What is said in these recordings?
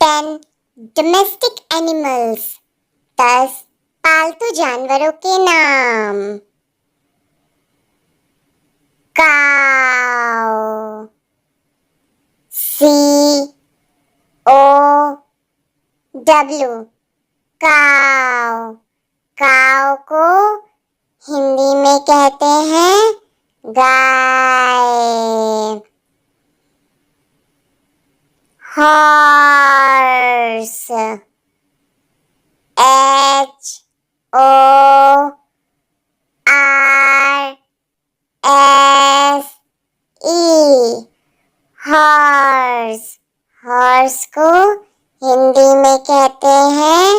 10 domestic animals 10 पालतू जानवरों के नाम। काऊ COW काऊ। काऊ को हिंदी में कहते हैं गाय। Horse HORSE horse. हॉर्स को हिंदी में कहते हैं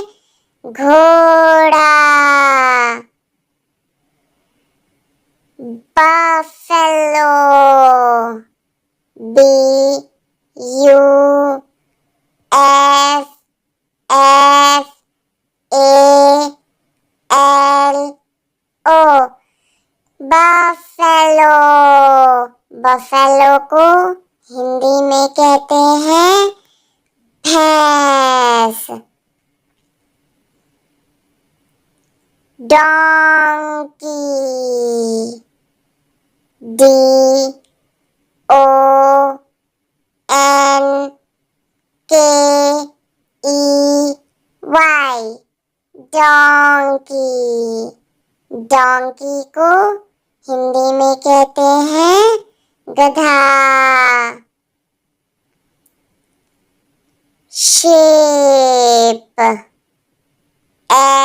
घोड़ा। Buffalo BUFFALO buffalo. बफेलो को हिंदी में कहते हैं भैंस। Donkey DONKEY donkey. डोंकी को हिंदी में कहते हैं गधा। sheep SHEEP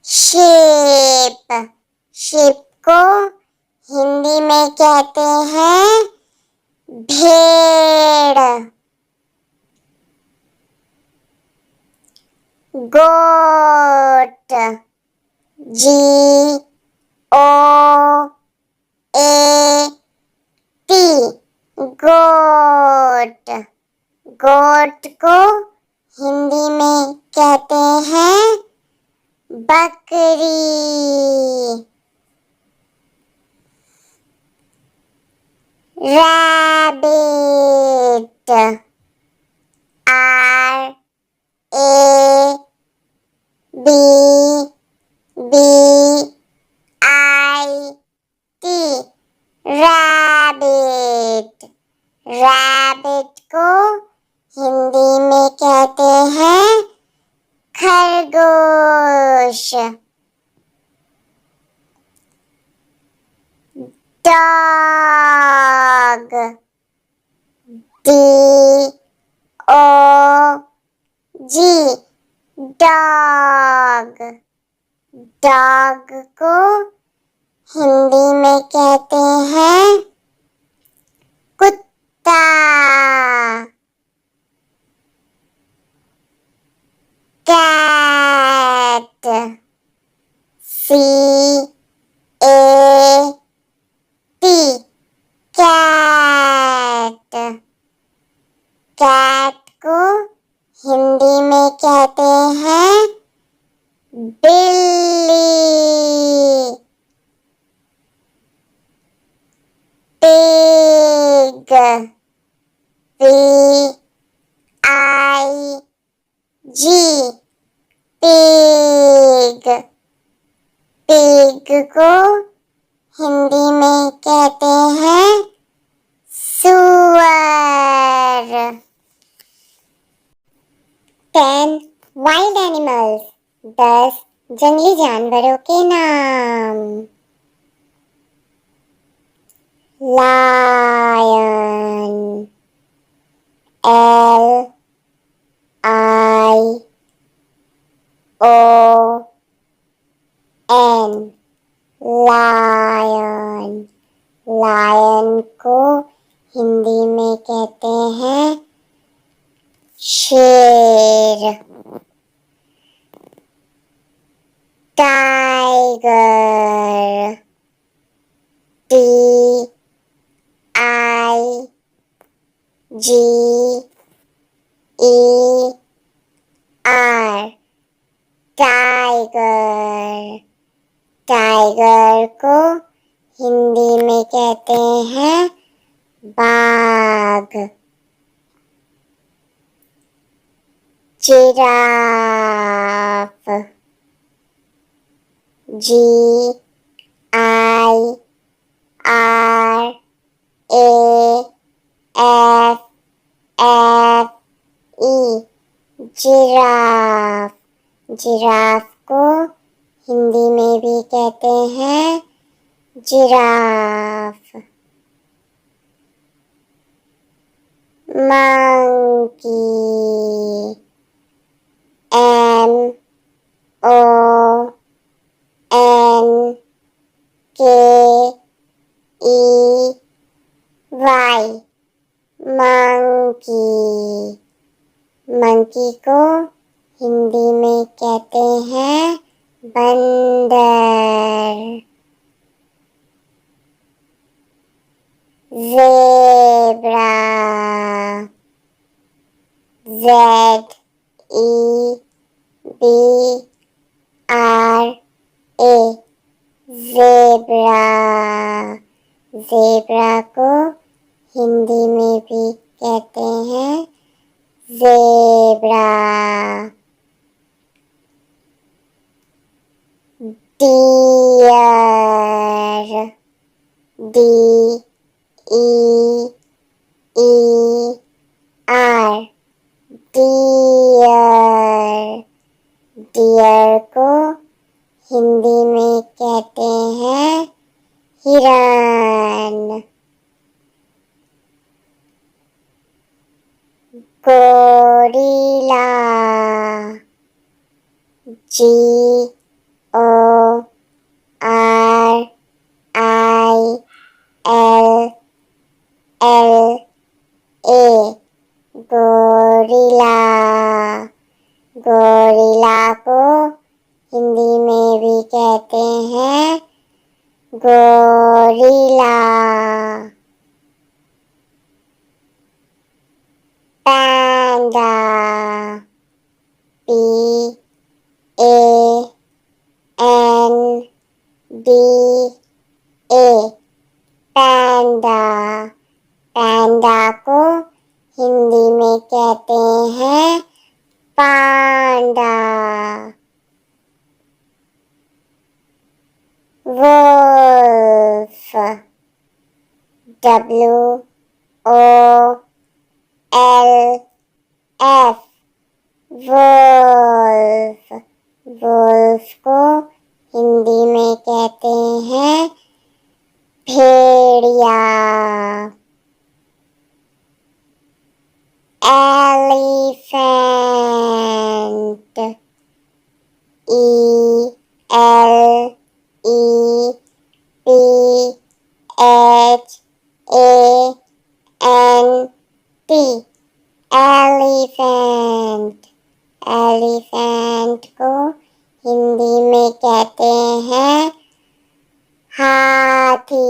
sheep। sheep को हिंदी में कहते हैं भेड़। गोट GOAT गोट। गोट को हिंदी में कहते हैं बकरी। Rabbit RABBIT rabbit. रैबिट को हिंदी में कहते हैं खरगोश। Dog DOG dog. डॉग को हिंदी में कहते हैं कुत्ता। Cat CAT cat. कैट को हिंदी में कहते हैं बिल्ली। Pig PIG pig. पिग को हिंदी में कहते हैं सुअर। 10 वाइल्ड एनिमल्स 10 जंगली जानवरों के नाम। Lion LION lion. लायन को हिंदी में कहते हैं शेर। Tiger TIGER tiger. टाइगर को हिंदी में कहते हैं बाघ। Giraffe, GIRAFFE, giraffe. जिराफ को हिंदी में भी कहते हैं giraffe. Monkey, MONKEY, monkey. Monkey को हिंदी में कहते हैं बंदर। Zebra, ZEBRA, zebra. ज़ेब्रा को हिंदी में भी कहते हैं zebra. Deer, DEER, deer. Deer को हिंदी में कहते हैं हिरण। Gorilla, GORILLA, gorilla. गोरिल्ला को हिंदी में भी कहते हैं गोरिल्ला। पैंडा, PANDA, पैंडा। पैंडा को हिंदी में कहते हैं panda. Wolf, WOLF, wolf. Wolf को हिंदी में कहते हैं भेड़िया। Elephant, ELEPHANT, elephant. एलिफेंट को हिंदी में कहते हैं हाथी।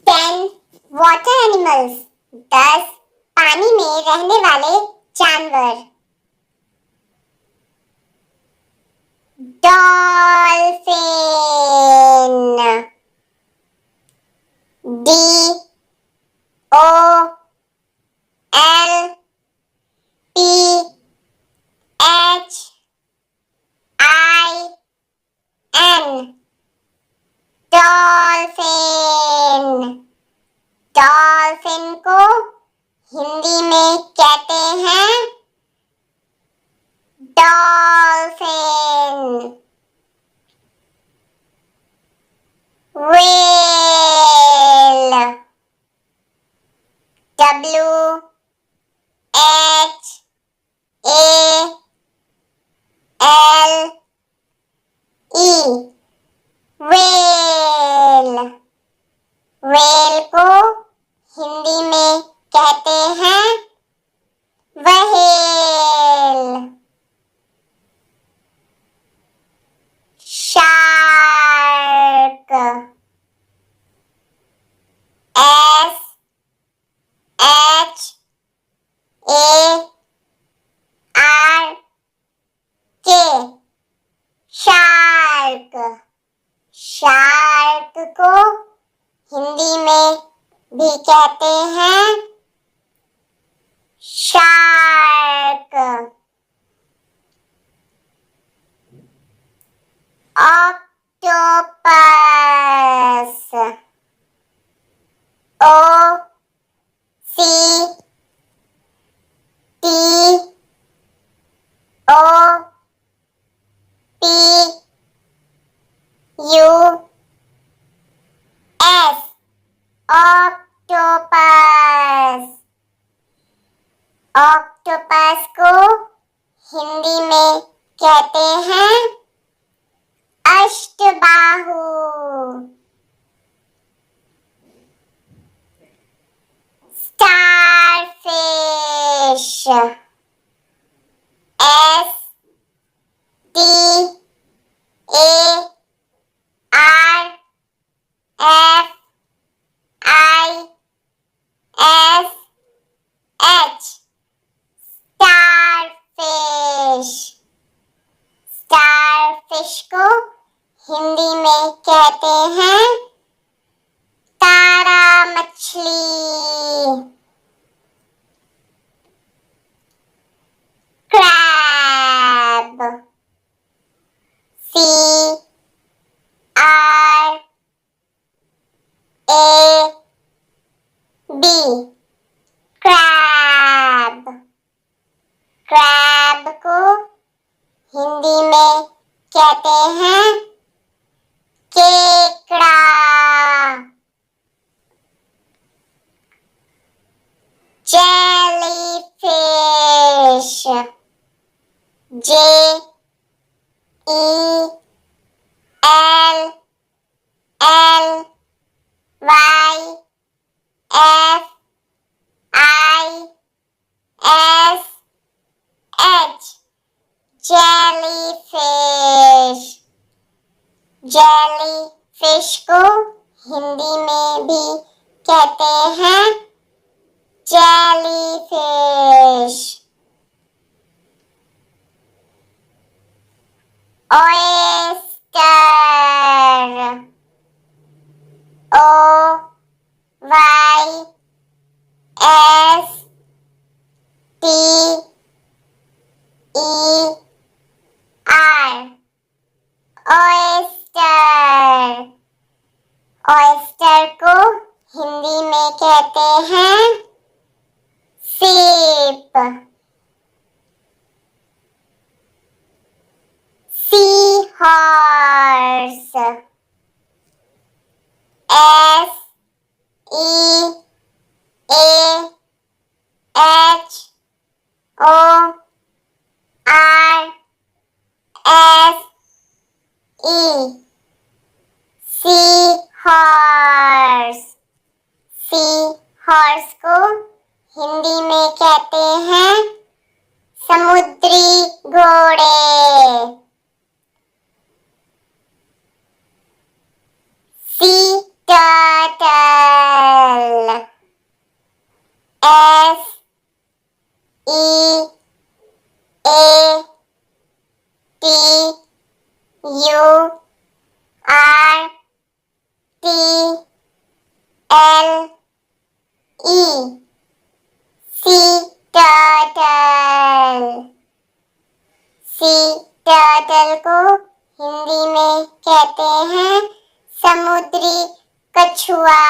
10 वाटर एनिमल्स, 10 पानी में रहने वाले जानवर। Dolphin, DOLPHIN, dolphin. डॉल्फिन को हिंदी में कहते हैं dolphin. Whale, WHALE, whale. Whale को हिंदी में कहते हैं व्हेल। शार्क, SHARK, शार्क को हिंदी में भी कहते हैं shark. Octopus, O C T O P U S, octopus. Octopus को हिंदी में कहते हैं अष्टबाहु। Starfish, S T A R F I S H, starfish. Starfish को हिंदी में कहते हैं तारा मछली। Crab, C R A B, crab. Crab को हिंदी में कहते हैं केकड़ा। Jellyfish, J E L L Y F I S H, jellyfish. Jellyfish को हिंदी में भी कहते हैं jellyfish. Oyster, O Y S T E R, oyster. Oyster को हिंदी में कहते हैं सीप। Sea horse, S E A H O R S E, sea horse. Sea horse को हिंदी में कहते हैं समुद्री घोड़े। Sea turtle, S E A T U R T L E, sea turtle. Sea turtle को हिंदी में कहते हैं समुद्री कछुआ।